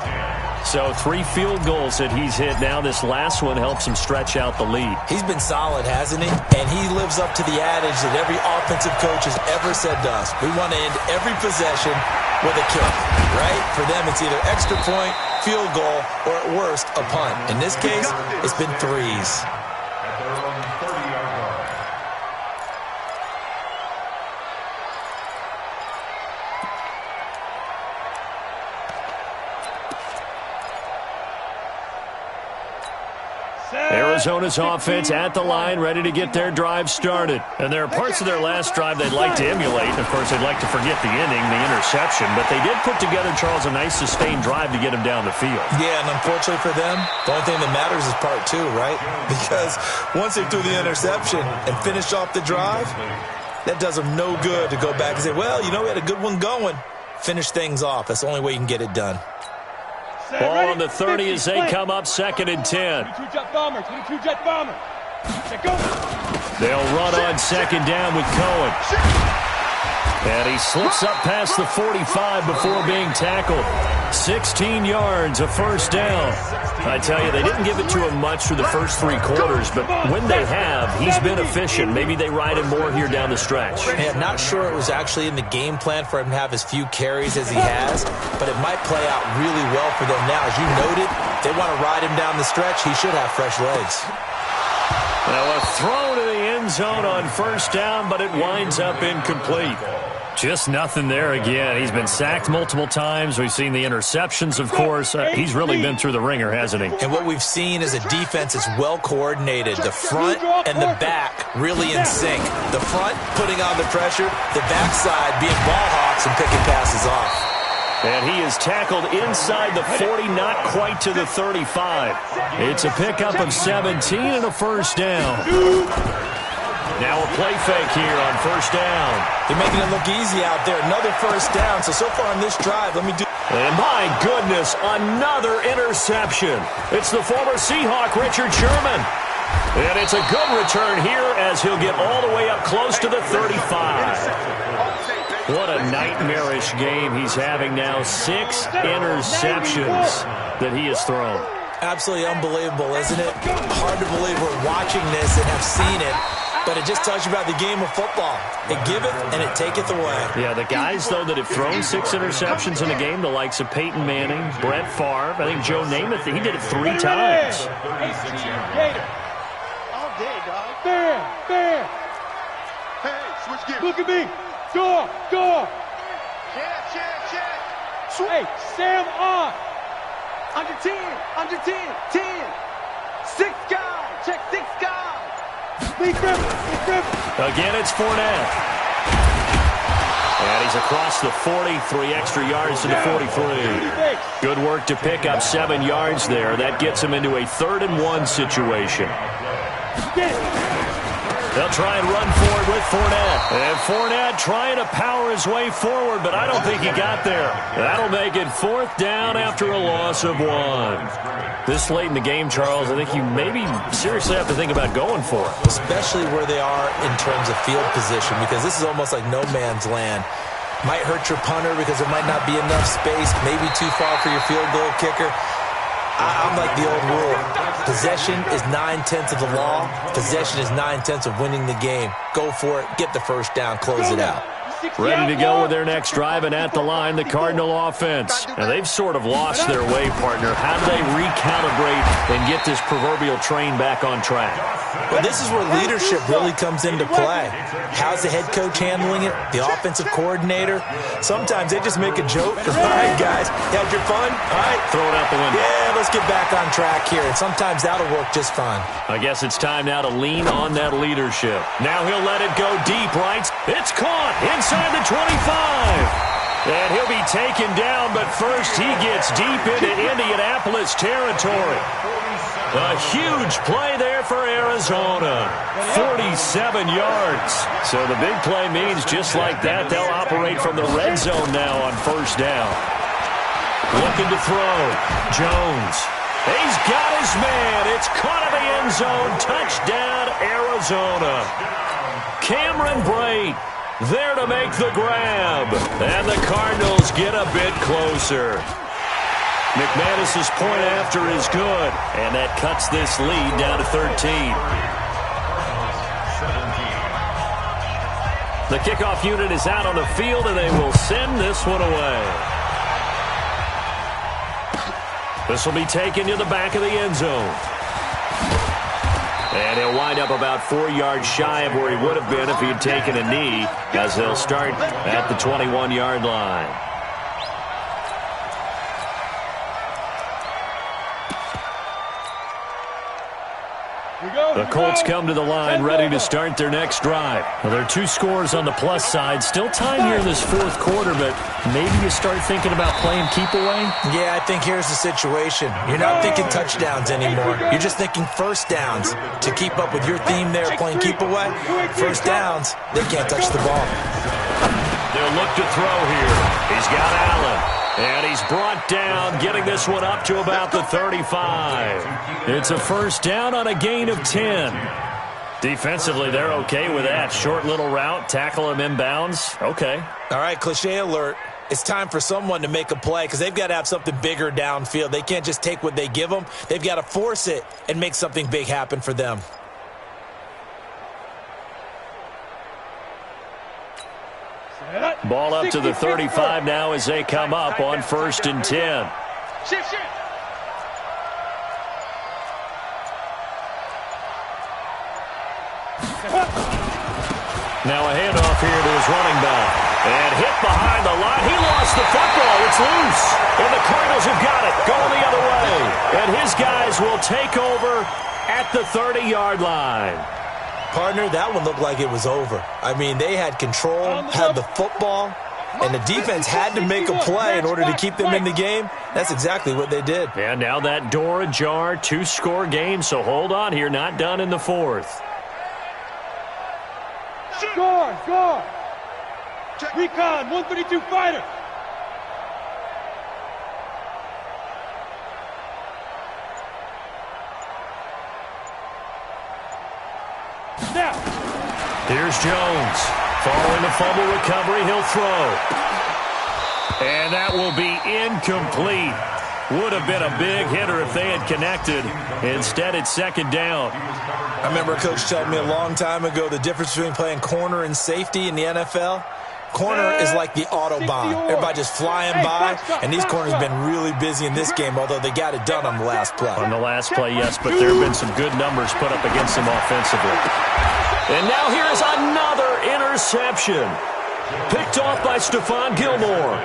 So 3 field goals that he's hit now. This last one helps him stretch out the lead.
He's been solid, hasn't he? And he lives up to the adage that every offensive coach has ever said to us. We want to end every possession with a kick, right? For them, it's either extra point, field goal, or at worst, a punt. In this case, it's been 3s.
Arizona's offense at the line, ready to get their drive started. And there are parts of their last drive they'd like to emulate. Of course, they'd like to forget the inning, the interception. But they did put together, Charles, a nice sustained drive to get him down the field.
Yeah, and unfortunately for them, the only thing that matters is part 2, right? Because once they threw the interception and finished off the drive, that does them no good to go back and say, well, you know, we had a good one going. Finish things off. That's the only way you can get it done.
Ball on the 30 as they come up 2nd and 10.
22-jet bomber.
They'll run on 2nd down with Cohen. And he slips up past the 45 before being tackled. 16 yards, a 1st down. I tell you, they didn't give it to him much through the first 3 quarters, but when they have, he's been efficient. Maybe they ride him more here down the stretch.
Yeah, I'm not sure it was actually in the game plan for him to have as few carries as he has, but it might play out really well for them now. As you noted, they want to ride him down the stretch. He should have fresh legs.
Now a throw to the end zone on 1st down, but it winds up incomplete. Just nothing there again. He's been sacked multiple times. We've seen the interceptions, of course. He's really been through the ringer, hasn't he?
And what we've seen is a defense that's well coordinated. The front and the back really in sync. The front putting on the pressure, the backside being ball hawks and picking passes off.
And he is tackled inside the 40, not quite to the 35. It's a pickup of 17 and a 1st down. Now a play fake here on first down.
They're making it look easy out there. Another first down. So far on this drive, let me do...
And my goodness, another interception. It's the former Seahawk, Richard Sherman. And it's a good return here as he'll get all the way up close to the 35. What a nightmarish game he's having now. 6 interceptions that he has thrown.
Absolutely unbelievable, isn't it? Hard to believe we're watching this and have seen it, but it just tells you about the game of football. It giveth and it taketh away.
Yeah, the guys, though, that have thrown 6 interceptions in a game, the likes of Peyton Manning, Brett Favre, I think Joe Namath, he did it 3 times.
All day, dog.
There.
Hey, switch gears.
Look at me. Door.
Check.
Hey, Sam on.
Under 10. 10. 6 guys. Check 6 guys.
Lee Griffin.
Again, it's Fournette. And he's across the 40, 3 extra yards to the 43. Good work to pick up 7 yards there. That gets him into a 3rd and 1 situation. They'll try and run forward with Fournette. And Fournette trying to power his way forward, but I don't think he got there. That'll make it 4th down after a loss of 1. This late in the game, Charles, I think you maybe seriously have to think about going for it.
Especially where they are in terms of field position, because this is almost like no man's land. Might hurt your punter because there might not be enough space, maybe too far for your field goal kicker. I'm like the old rule. Possession is 9/10 of the law. Possession is 9/10 of winning the game. Go for it. Get the first down. Close it out.
Ready to go with their next drive, and at the line, the Cardinal offense. Now, they've sort of lost their way, partner. How do they recalibrate and get this proverbial train back on track?
Well, this is where leadership really comes into play. How's the head coach handling it? The offensive coordinator? Sometimes they just make a joke. All right, guys, you had your fun? All right.
Throw it out the window.
Yeah, let's get back on track here. And sometimes that'll work just fine.
I guess it's time now to lean on that leadership. Now he'll let it go deep, right? It's caught inside the 25. And he'll be taken down, but first he gets deep into Indianapolis territory. A huge play there for Arizona. 47 yards. So the big play means just like that, they'll operate from the red zone now on first down. Looking to throw. Jones. He's got his man. It's caught in the end zone. Touchdown, Arizona. Cameron Brate there to make the grab. And the Cardinals get a bit closer. McManus's point after is good, and that cuts this lead down to 13. The kickoff unit is out on the field, and they will send this one away. This will be taken to the back of the end zone. And he'll wind up about 4 yards shy of where he would have been if he had taken a knee, as they'll start at the 21-yard line. The Colts come to the line ready to start their next drive. Well, there are 2 scores on the plus side. Still time here in this 4th quarter, but maybe you start thinking about playing keep away?
Yeah, I think here's the situation. You're not thinking touchdowns anymore. You're just thinking first downs. To keep up with your theme there, playing keep away, first downs, they can't touch the ball.
They'll look to throw here. He's got Allen. And he's brought down, getting this one up to about the 35. It's a first down on a gain of 10. Defensively, they're okay with that. Short little route, tackle him inbounds. Okay.
All right, cliche alert. It's time for someone to make a play because they've got to have something bigger downfield. They can't just take what they give them. They've got to force it and make something big happen for them.
Ball up to the 35 now as they come up on 1st and 10.
Shift.
Now a handoff here to his running back. And hit behind the line. He lost the football. It's loose. And the Cardinals have got it. Going the other way. And his guys will take over at the 30-yard line.
Partner, that one looked like it was over. I mean, they had control, had the football, and the defense had to make a play in order to keep them in the game. That's exactly what they did.
And now that door ajar, 2-score game, so hold on here, not done in the 4th.
Score. Recon, 132 fighter. Snap.
Here's Jones. Following the fumble recovery, he'll throw. And that will be incomplete. Would have been a big hitter if they had connected. Instead, it's second down.
I remember a coach telling me a long time ago the difference between playing corner and safety in the NFL. Corner is like the Autobahn. Everybody just flying by, and these corners have been really busy in this game, although they got it done on the last play.
On the last play, yes, but there have been some good numbers put up against them offensively. And now here's another interception. Picked off by Stephon Gilmore.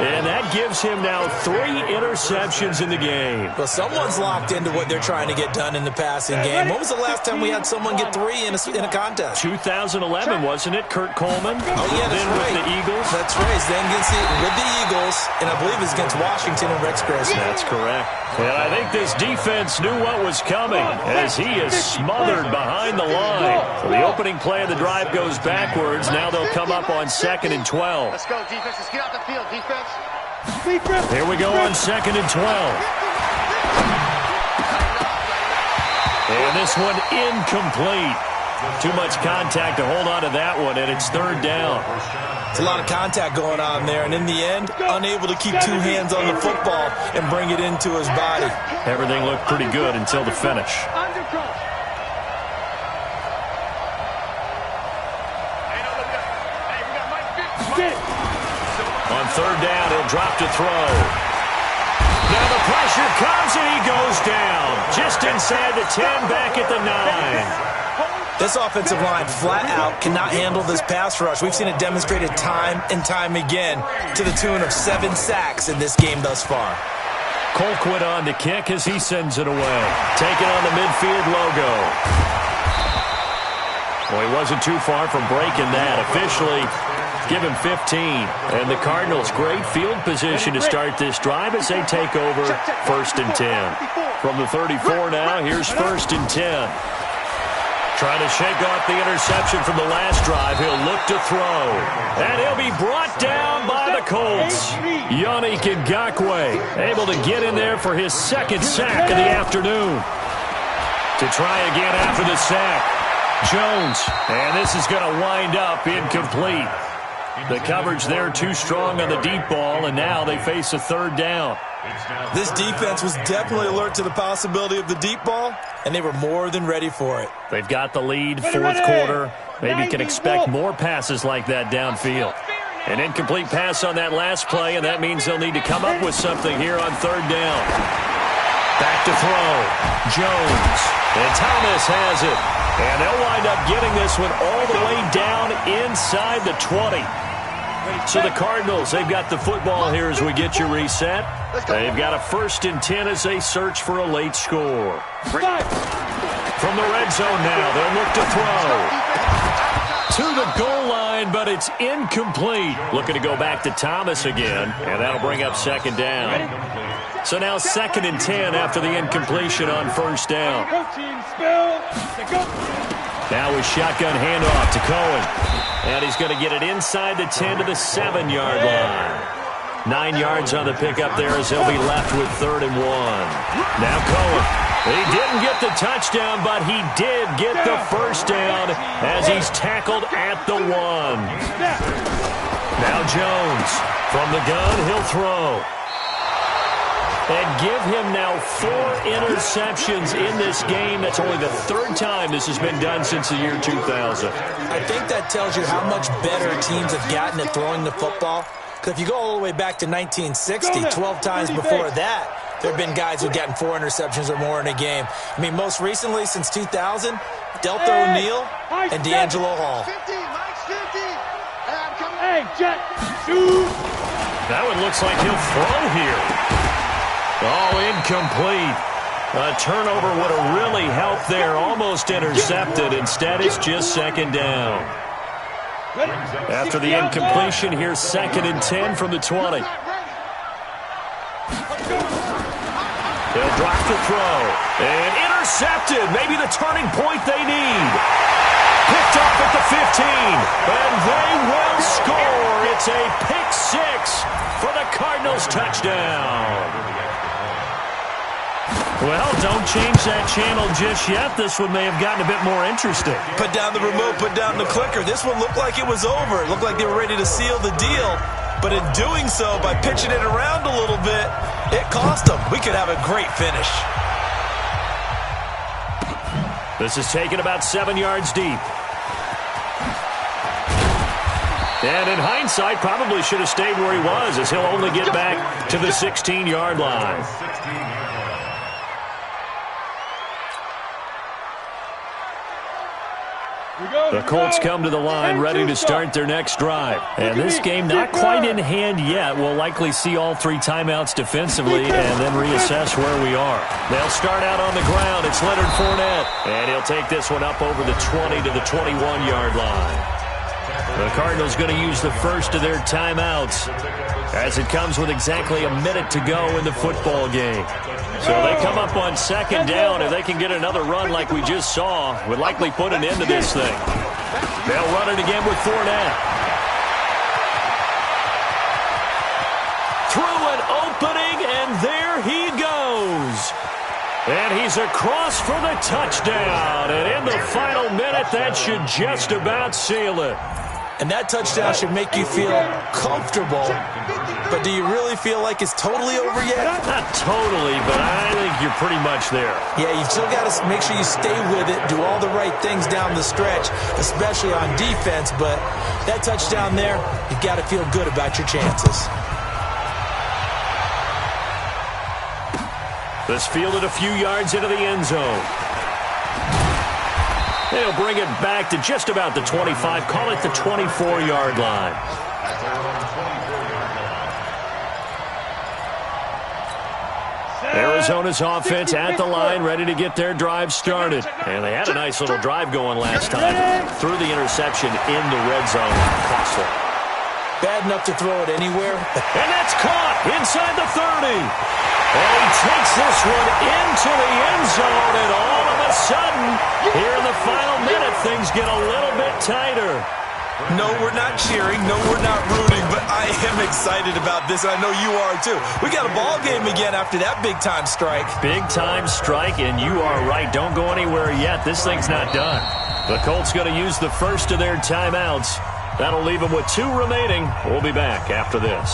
And that gives him now 3 interceptions in the game.
Well, someone's locked into what they're trying to get done in the passing game. When was the last time we had someone get 3 in a contest?
2011, wasn't it? Kurt Coleman?
Oh, yeah, that's
then
right.
with the Eagles?
That's right. Then with the Eagles, and I believe it's against Washington and Rex Grossman.
That's correct. And I think this defense knew what was coming as he is smothered behind the line. So the opening play of the drive goes backwards. Now they'll come up on 2nd and 12.
Let's go, defense. Let's get out the field, defense.
Here we go on 2nd and 12. And this one incomplete. Too much contact to hold on to that one, and it's 3rd down.
It's a lot of contact going on there, and in the end, unable to keep 2 hands on the football and bring it into his body.
Everything looked pretty good until the finish. On 3rd down, he'll drop to throw. Now the pressure comes, and he goes down. Just inside the 10, back at the 9.
This offensive line flat out cannot handle this pass rush. We've seen it demonstrated time and time again to the tune of 7 sacks in this game thus far.
Colquitt on to kick as he sends it away. Taking on the midfield logo. Well, he wasn't too far from breaking that. Officially, give him 15. And the Cardinals, great field position to start this drive as they take over 1st and 10. From the 34 now, here's 1st and 10. Trying to shake off the interception from the last drive. He'll look to throw. And he'll be brought down by the Colts. Yannick Ngakoue able to get in there for his 2nd sack of the afternoon. To try again after the sack. Jones. And this is going to wind up incomplete. The coverage there too strong on the deep ball, and now they face a 3rd down.
This defense was definitely alert to the possibility of the deep ball, and they were more than ready for it.
They've got the lead, 4th quarter. Maybe can expect more passes like that downfield. An incomplete pass on that last play, and that means they'll need to come up with something here on 3rd down. Back to throw. Jones. And Thomas has it. And they'll wind up getting this one all the way down inside the 20. So the Cardinals, they've got the football here as we get you reset. They've got a 1st and 10 as they search for a late score. From the red zone now, they'll look to throw. To the goal line, but it's incomplete. Looking to go back to Thomas again, and that'll bring up 2nd down. So now 2nd and 10 after the incompletion on 1st down. Now with shotgun handoff to Cohen. And he's going to get it inside the 10 to the 7-yard line. 9 yards on the pickup there as he'll be left with 3rd and 1. Now Cohen. He didn't get the touchdown, but he did get the 1st down as he's tackled at the 1. Now Jones. From the gun, he'll throw. And give him now 4 interceptions in this game. That's only the 3rd time this has been done since the year 2000.
I think that tells you how much better teams have gotten at throwing the football. Because if you go all the way back to 1960, 12 times before that, there have been guys who've gotten 4 interceptions or more in a game. I mean, most recently, since 2000, Delta O'Neal and D'Angelo Hall.
50, Mike's 50. I'm coming.
Hey, Jet, shoot.
That one looks like he'll throw here. Oh, incomplete. A turnover would have really helped there. Almost intercepted. Instead, it's just 2nd down. After the incompletion, here's 2nd and 10 from the 20. He'll drop to throw. And intercepted. Maybe the turning point they need. Picked off at the and they will score. It's a pick six for the Cardinals touchdown. Well, don't change that channel just yet. This one may have gotten a bit more interesting.
Put down the remote, put down the clicker. This one looked like it was over. It looked like they were ready to seal the deal. But in doing so, by pitching it around a little bit, it cost them. We could have a great finish.
This is taken about 7 yards deep. And in hindsight, probably should have stayed where he was, as he'll only get back to the 16-yard line. The Colts come to the line ready to start their next drive. And this game not quite in hand yet. We'll likely see all three timeouts defensively and then reassess where we are. They'll start out on the ground. It's Leonard Fournette. And he'll take this one up over the 20 to the 21-yard line. The Cardinals going to use the first of their timeouts as it comes with exactly a minute to go in the football game. So they come up on second down. If they can get another run like we just saw, would likely put an end to this thing. They'll run it again with Fournette. Through an opening, and there he goes. And he's across for the touchdown. And in the final minute, that should just about seal it.
And that touchdown should make you feel comfortable. But do you really feel like it's totally over yet?
Not totally, but I think you're pretty much there.
Yeah, you've still got to make sure you stay with it, do all the right things down the stretch, especially on defense. But that touchdown there, you've got to feel good about your chances.
This fielded a few yards into the end zone. They'll bring it back to just about the 25, call it the 24-yard line. Arizona's offense at the line, ready to get their drive started. And they had a nice little drive going last time. Threw the interception in the red zone. Costly.
Bad enough to throw it anywhere.
And that's caught inside the 30. And he takes this one into the end zone, and all of a sudden, here in the final minute, things get a little bit tighter.
No, we're not cheering. No, we're not rooting, but I am excited about this, and I know you are too. We got a ball game again after that big-time strike.
Big-time strike, and you are right. Don't go anywhere yet. This thing's not done. The Colts going to use the first of their timeouts. That'll leave them with 2 remaining. We'll be back after this.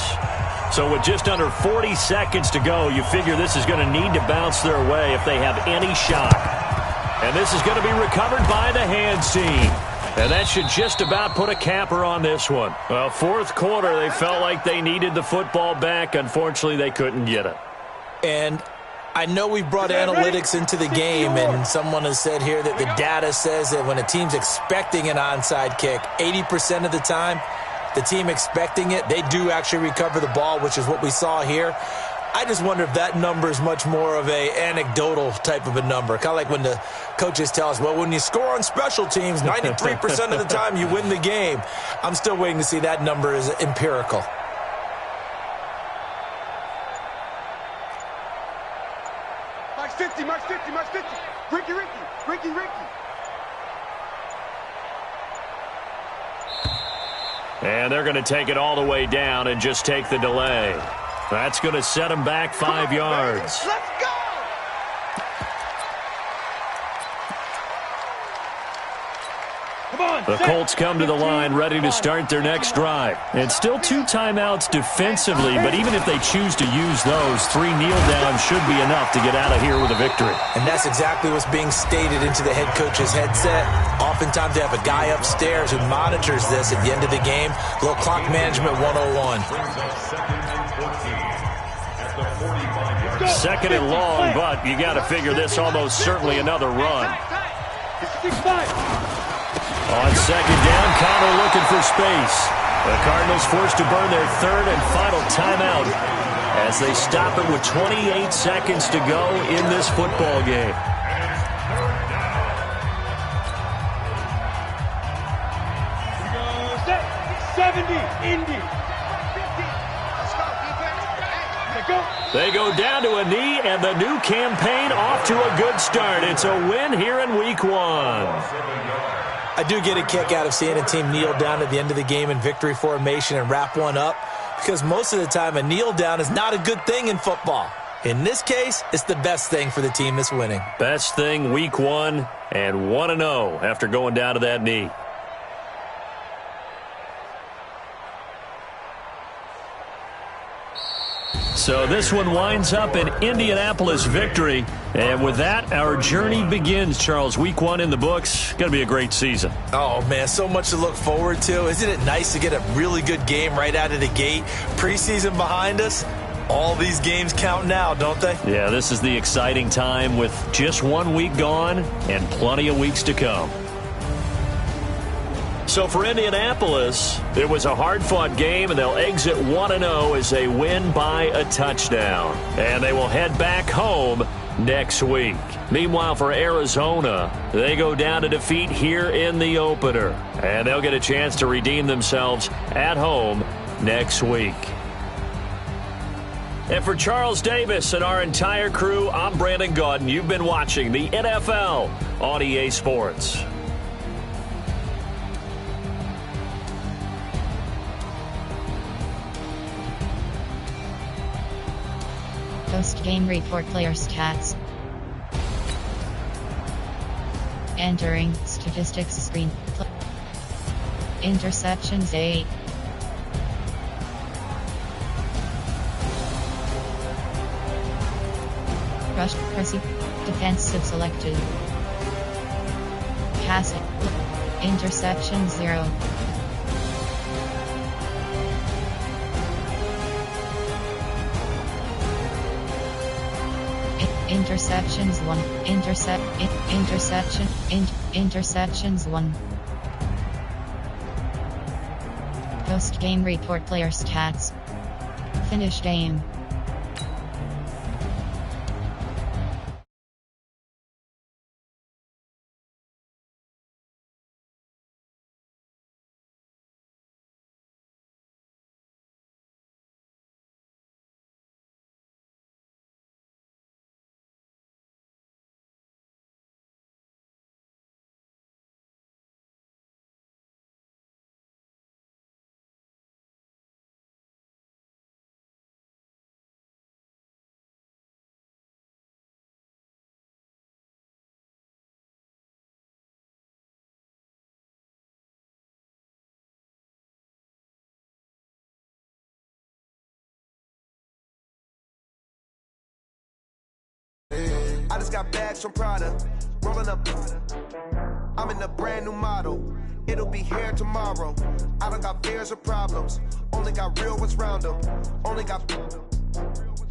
So with just under 40 seconds to go, you figure this is going to need to bounce their way if they have any shot. And this is going to be recovered by the hands team. And that should just about put a capper on this one. Well, fourth quarter, they felt like they needed the football back. Unfortunately, they couldn't get it.
And I know we've brought analytics into the game, and someone has said here that the data says that when a team's expecting an onside kick, 80% of the time, the team expecting it, they do actually recover the ball, which is what we saw here. I just wonder if that number is much more of a anecdotal type of a number. Kind of like when the coaches tell us, well, when you score on special teams, 93% of the time you win the game. I'm still waiting to see that number is empirical.
Max 50, Max 50, Max 50. Ricky.
And they're going to take it all the way down and just take the delay. That's going to set them back 5 yards.
Let's go!
The Colts come to the line ready to start their next drive. It's still 2 timeouts defensively, but even if they choose to use those, 3 kneel downs should be enough to get out of here with a victory.
And that's exactly what's being stated into the head coach's headset. Oftentimes they have a guy upstairs who monitors this at the end of the game. A little clock management 101.
Second and long, but you got to figure this almost certainly another run. On second down, Connor looking for space. The Cardinals forced to burn their 3rd and final timeout as they stop it with 28 seconds to go in this football game.
Set 70, Indy.
They go down to a knee, and the new campaign off to a good start. It's a win here in week 1.
I do get a kick out of seeing a team kneel down at the end of the game in victory formation and wrap one up, because most of the time a kneel down is not a good thing in football. In this case, it's the best thing for the team that's winning.
Best thing week 1 and 1-0 after going down to that knee. So this one winds up an Indianapolis victory. And with that, our journey begins, Charles. Week 1 in the books. Going to be a great season.
Oh, man, so much to look forward to. Isn't it nice to get a really good game right out of the gate? Preseason behind us. All these games count now, don't they?
Yeah, this is the exciting time with just 1 week gone and plenty of weeks to come. So for Indianapolis, it was a hard-fought game, and they'll exit 1-0 as they win by a touchdown. And they will head back home next week. Meanwhile, for Arizona, they go down to defeat here in the opener. And they'll get a chance to redeem themselves at home next week. And for Charles Davis and our entire crew, I'm Brandon Gaudin. You've been watching the NFL on EA Sports.
Post-game report player stats. Entering statistics screen. Interceptions 8. Rush, Percy. Defensive selected. Passing. Interception 0. Interceptions 1. Interceptions 1. Post-game report player stats. Finish game.
I just got bags from Prada, rolling up. I'm in a brand new model. It'll be here tomorrow. I don't got fears or problems. Only got real ones round them. Only got.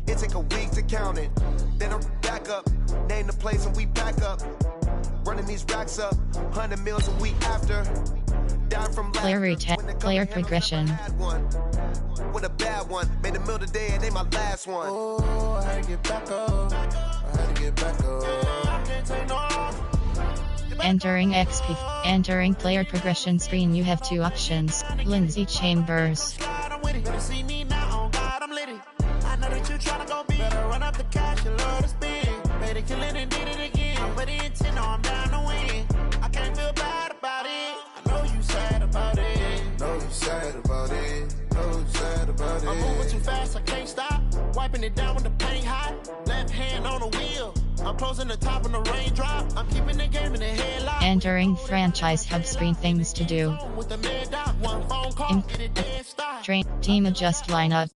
It take a week to count it. Then I'm back up. Name the place and we back up. Running these racks up. 100 meals a week after. Down from
player progression.
With a bad one. Made a meal today and they my last one. Oh, I had to get back up.
Entering XP. Entering player progression screen. You have 2 options. Lindsey Chambers.
I'm moving too fast, I can't stop. Wiping it down with the paint hot. Left hand on the wheel. I'm closing the top on the raindrop. I'm keeping the game in the headlock.
Entering franchise hub screen. Things to do. Train team adjust lineup.